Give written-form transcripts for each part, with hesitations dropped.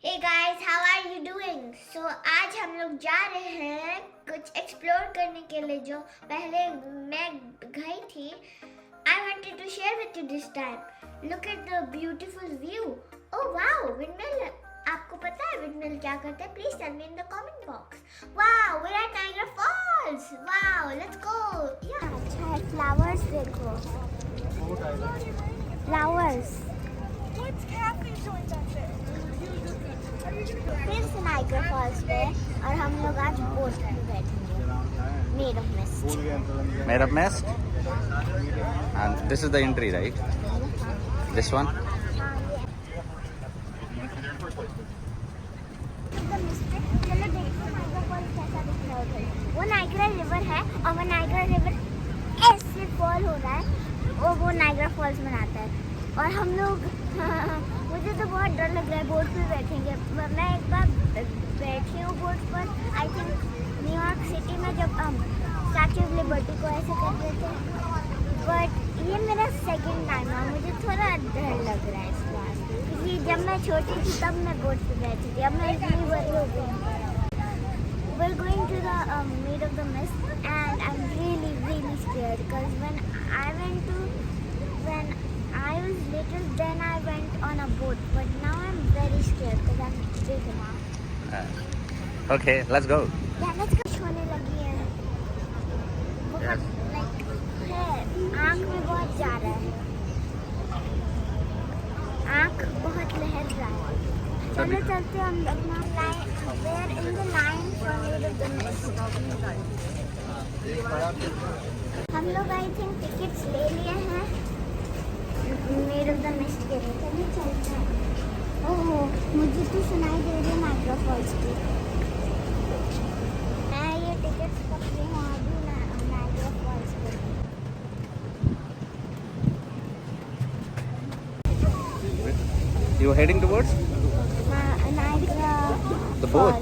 Hey guys, how are you doing? So आज हम लोग जा रहे हैं कुछ एक्सप्लोर करने के लिए जो पहले मैं गई थी. I wanted to share with you this time. Look at the beautiful view. Oh wow, windmill. आपको पता है windmill क्या करते हैं? Please tell me in the comment box. Wow, we're at Niagara Falls. Wow, let's go. Yeah, अच्छा है. Flowers देखो. Flowers. What's Kathy doing back there? फिर से नाइगर फॉल्स पे और हम लोग आज बोट पे बैठेंगे. Made of mist. Made of mist, and this is the entry, right? This one. चलो देखो नाइगर फॉल्स कैसा दिख रहा है. वो नाइगरा रिवर है और वो नाइगरा रिवर ऐसे फॉल हो रहा है. वो नाइगरा फॉल्स बनाता है और हम लोग मुझे तो बहुत डर लग रहा है. बोट पे बैठेंगे. मैं एक बार बैठी हूँ बोट पर. आई थिंक न्यूयॉर्क सिटी में जब स्टैच्यू ऑफ लिबर्टी को ऐसे करते थे. बट ये मेरा सेकंड टाइम है. मुझे थोड़ा डर लग रहा है इस बार क्योंकि जब मैं छोटी थी तब मैं बोट पे बैठी थी. अब मैं इतनी बड़ी हो गई हूँ. We're going to the Maid of the Mist and I'm really scared because when I was little then I went on a boat but now I'm very scared because I'm big now. Okay, let's go. Yeah, let's go. होने लगी है. बहुत like है. आँख में बहुत जा रहा है. आँख बहुत लहर रहा है. चलो चलते हम अपना line. We're in the line for Maid of the Mist. हम लोग आई थिंक टिकट्स ले लिए हैं मेड ऑफ द मिस्ट के लिए. चलिए चलते हैं. ओह मुझे तो सुनाई दे रही है नाइगरा फॉल्स की. मैं ये टिकट्स पकड़ी हूँ अभी नाइगरा फॉल्स के. You are heading towards Niagara the boat.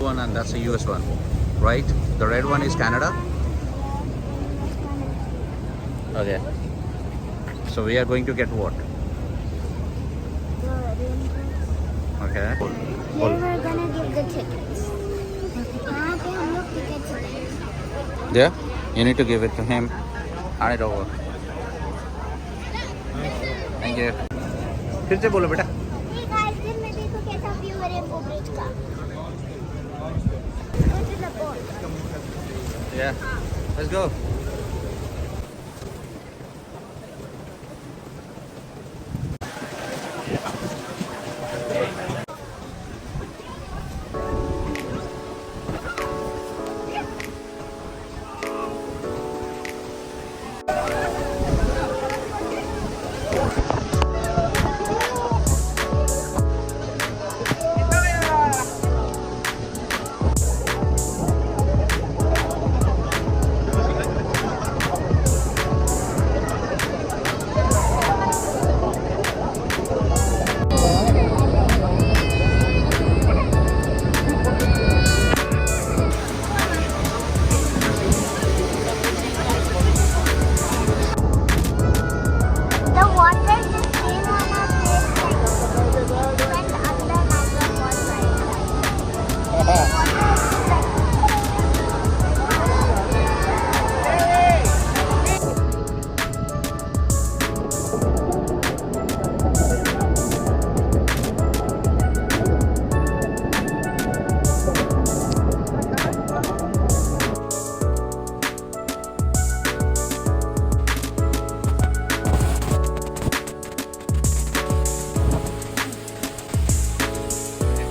One, and that's a US one, right? The red one is Canada. Okay. So we are going to get what? Okay. Here we're gonna give the tickets. यहाँ पे हम लोग tickets लेंगे. There. You need to give it to him. Hand it over. Thank you. फिर से बोलो बेटा. Hey guys, दिन में देखो कैसा व्यू है रेनबो ब्रिज का. Go to the boat. Yeah. Let's go. The water just came on our face like went under Niagara Falls right. Water is like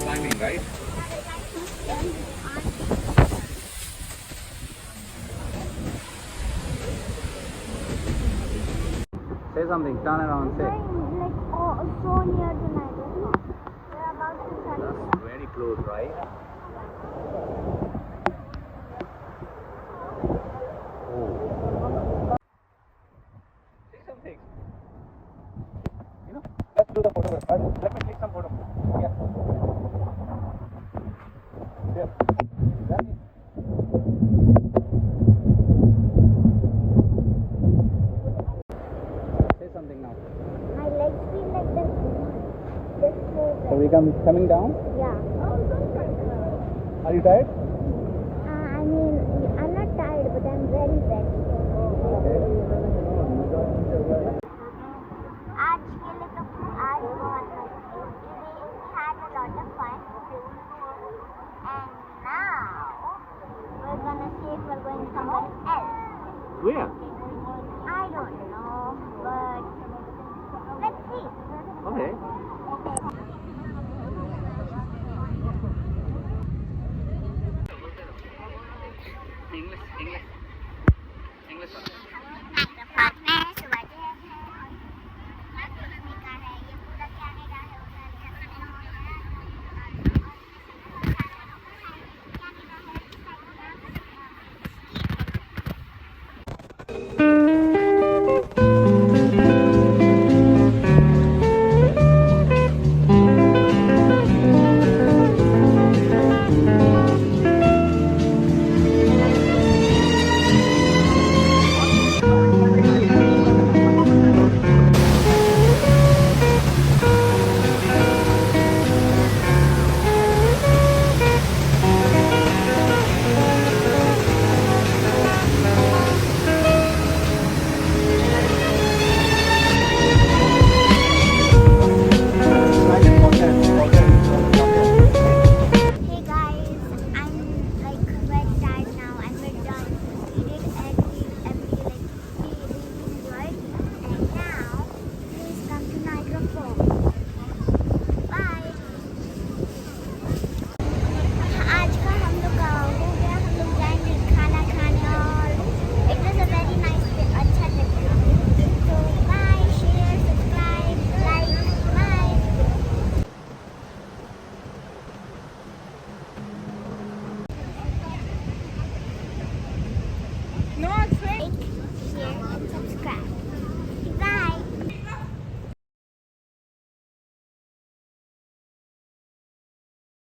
Climbing, right? Say something. Turn around. Say. like so near to Niagara Falls. We're about to touch. That's very close, right? Oh. Say something. You know, let's do the photo. Let me take some photo. Yeah. Yeah. That's it. Say something now. My legs feel like they're gone. So we coming down. Yeah. Are you tired? I mean, I'm not tired, but I'm very wet. आज के लिए तो आज बहुत मस्ती. Today we had a lot of fun. And now we're gonna see if we're going somewhere else. Where?